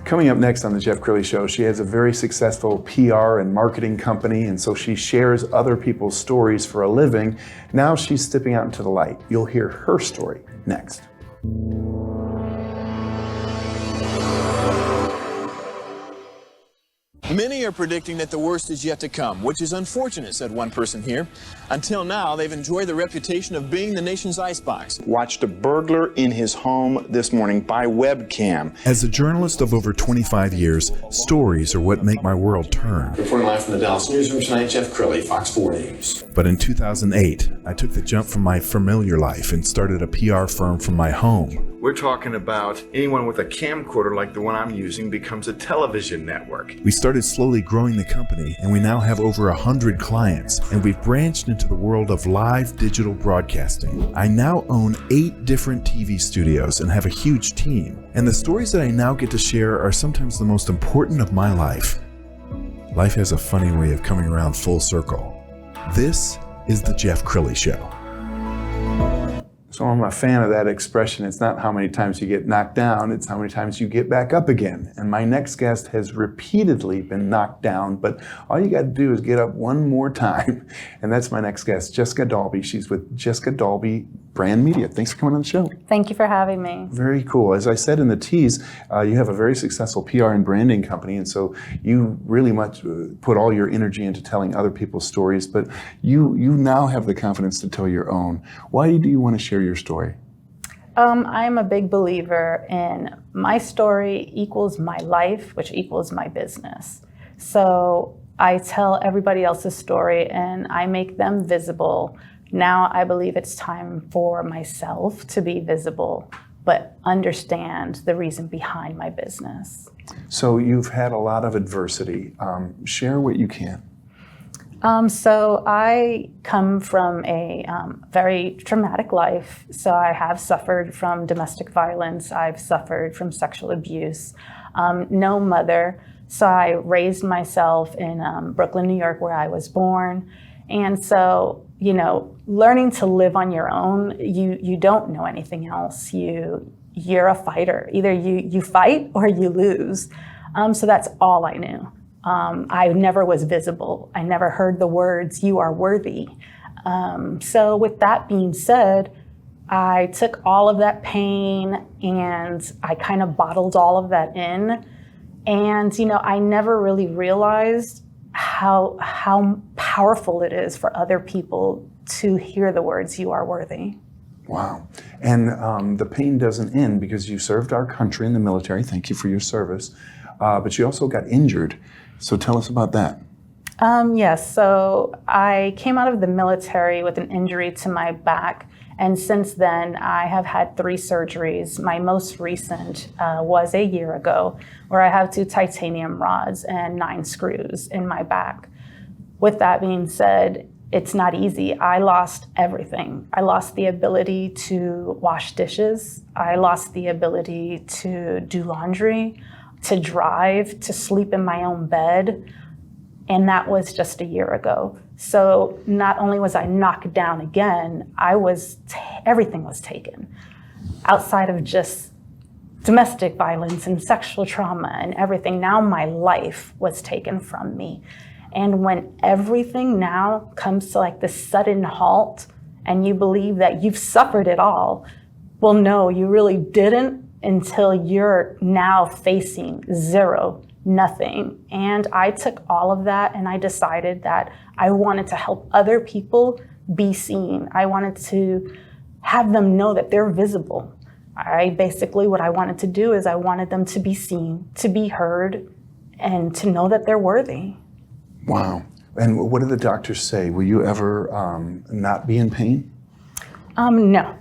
Coming up next on the Jeff Crilley Show, she has a very successful PR and marketing company, and so she shares other people's stories for a living. Now she's stepping out into the light. You'll hear her story next. Many are predicting that the worst is yet to come, which is unfortunate, said one person here. Until now, they've enjoyed the reputation of being the nation's icebox. Watched a burglar in his home this morning by webcam. As a journalist of over 25 years, stories are what make my world turn. Reporting live from the Dallas newsroom tonight, Jeff Crilley, Fox 4 News. But in 2008, I took the jump from my familiar life and started a PR firm from my home. We're talking about anyone with a camcorder like the one I'm using becomes a television network. We started slowly growing the company, and we now have over 100 clients, and we've branched into the world of live digital broadcasting. I now own 8 different TV studios and have a huge team. And the stories that I now get to share are sometimes the most important of my life. Life has a funny way of coming around full circle. This is the Jeff Crilley Show. So I'm a fan of that expression. It's not how many times you get knocked down, it's how many times you get back up again. And my next guest has repeatedly been knocked down, but all you got to do is get up one more time. And that's my next guest, Jessica Dalby. She's with Jessica Dalby Brand Media. Thanks for coming on the show. Thank you for having me. Very cool. As I said in the tease, you have a very successful PR and branding company, and so you really much put all your energy into telling other people's stories, but you now have the confidence to tell your own. Why do you want to share your story? I'm a big believer in my story equals my life, which equals my business. So I tell everybody else's story and I make them visible. Now I believe it's time for myself to be visible, but understand the reason behind my business. So you've had a lot of adversity. Share what you can. So I come from a very traumatic life. So I have suffered from domestic violence. I've suffered from sexual abuse. No mother. So I raised myself in Brooklyn, New York, where I was born. And so, learning to live on your own, you don't know anything else. You're a fighter. Either you fight or you lose. So that's all I knew. I never was visible. I never heard the words, "You are worthy." So with that being said, I took all of that pain and I kind of bottled all of that in. And, I never really realized how powerful it is for other people to hear the words, "You are worthy." Wow. And the pain doesn't end because you served our country in the military. Thank you for your service. But you also got injured. So tell us about that. Yes, so I came out of the military with an injury to my back. And since then, I have had 3 surgeries. My most recent was a year ago, where I have 2 titanium rods and 9 screws in my back. With that being said, it's not easy. I lost everything. I lost the ability to wash dishes. I lost the ability to do laundry, to drive, to sleep in my own bed. And that was just a year ago. So not only was I knocked down again, everything was taken. Outside of just domestic violence and sexual trauma and everything, now my life was taken from me. And when everything now comes to like this sudden halt and you believe that you've suffered it all, well, no, you really didn't until you're now facing 0, nothing. And I took all of that and I decided that I wanted to help other people be seen. I wanted to have them know that they're visible. What I wanted to do is I wanted them to be seen, to be heard, and to know that they're worthy. Wow. And what did the doctors say? Will you ever not be in pain? No.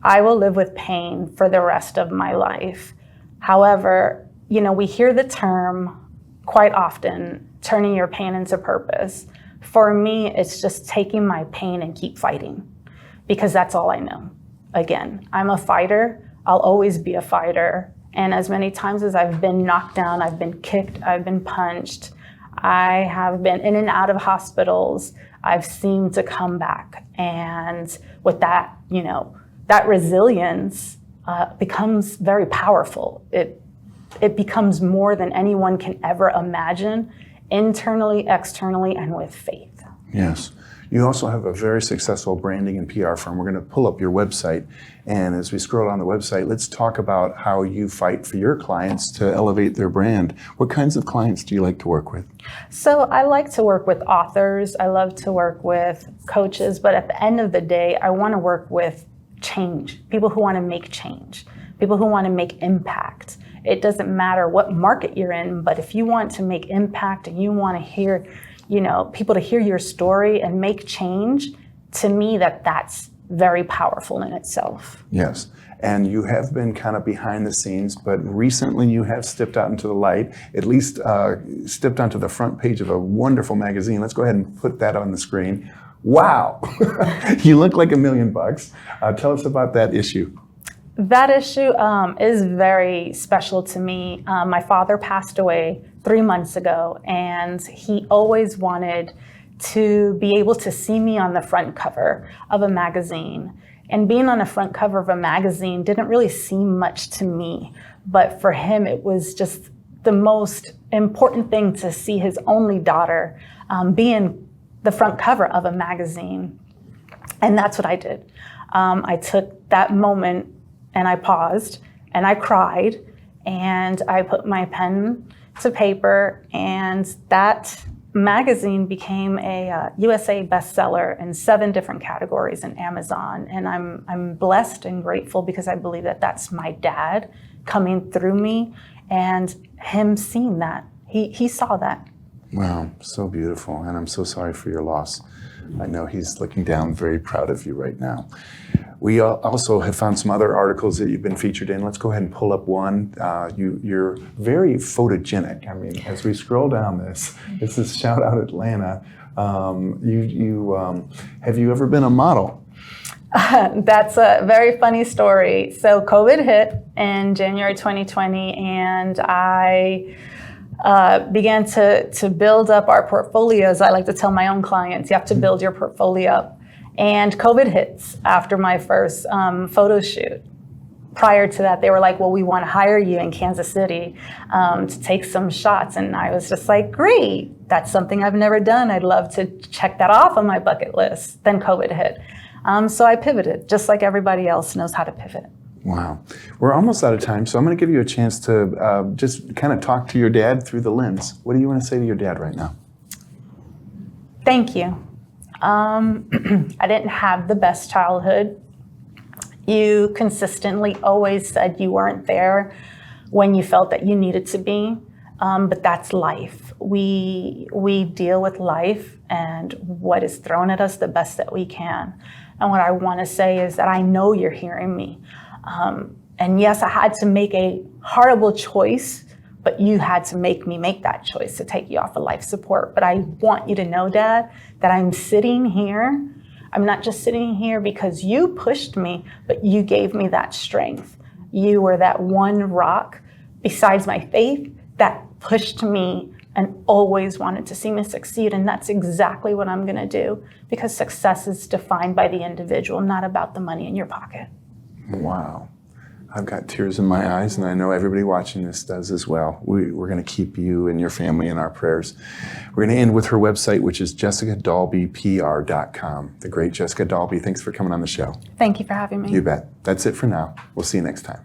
I will live with pain for the rest of my life. However, we hear the term quite often, turning your pain into purpose. For me, it's just taking my pain and keep fighting, because that's all I know. Again, I'm a fighter. I'll always be a fighter. And as many times as I've been knocked down, I've been kicked, I've been punched, I have been in and out of hospitals, I've seemed to come back. And with that, that resilience becomes very powerful. it becomes more than anyone can ever imagine, internally, externally, and with faith. Yes. You also have a very successful branding and PR firm. We're going to pull up your website. And as we scroll down the website, let's talk about how you fight for your clients to elevate their brand. What kinds of clients do you like to work with? So I like to work with authors. I love to work with coaches. But at the end of the day, I want to work with change, people who want to make change, people who want to make impact. It doesn't matter what market you're in, but if you want to make impact and you want to hear, people to hear your story and make change, to me, that's very powerful in itself. Yes. And you have been kind of behind the scenes, but recently you have stepped out into the light, at least stepped onto the front page of a wonderful magazine. Let's go ahead and put that on the screen. Wow. You look like $1 million. Tell us about that issue. That issue is very special to me. My father passed away 3 months ago, and he always wanted to be able to see me on the front cover of a magazine. And being on the front cover of a magazine didn't really seem much to me, but for him, it was just the most important thing to see his only daughter being the front cover of a magazine. And that's what I did. I took that moment and I paused and I cried and I put my pen to paper, and that magazine became a USA bestseller in 7 different categories in Amazon. And I'm blessed and grateful because I believe that that's my dad coming through me and him seeing that. He saw that. Wow, so beautiful. And I'm so sorry for your loss. I know he's looking down, very proud of you right now. We also have found some other articles that you've been featured in. Let's go ahead and pull up one. You're very photogenic. I mean, as we scroll down this is Shout Out Atlanta. Have you ever been a model? That's a very funny story. So COVID hit in January 2020, and I began to build up our portfolios. I like to tell my own clients, you have to build your portfolio up. And COVID hits after my first photo shoot. Prior to that, they were like, well, we want to hire you in Kansas City to take some shots. And I was just like, great, that's something I've never done. I'd love to check that off on my bucket list. Then COVID hit. So I pivoted, just like everybody else knows how to pivot. Wow. We're almost out of time, so I'm going to give you a chance to just kind of talk to your dad through the lens. What do you want to say to your dad right now? Thank you. I didn't have the best childhood. You consistently always said you weren't there when you felt that you needed to be, but that's life. We deal with life and what is thrown at us the best that we can. And what I want to say is that I know you're hearing me. And yes, I had to make a horrible choice, but you had to make me make that choice to take you off of life support. But I want you to know, Dad, that I'm sitting here. I'm not just sitting here because you pushed me, but you gave me that strength. You were that one rock besides my faith that pushed me and always wanted to see me succeed. And that's exactly what I'm going to do, because success is defined by the individual, not about the money in your pocket. Wow. I've got tears in my eyes, and I know everybody watching this does as well. We're going to keep you and your family in our prayers. We're going to end with her website, which is jessicadalbypr.com. The great Jessica Dalby, thanks for coming on the show. Thank you for having me. You bet. That's it for now. We'll see you next time.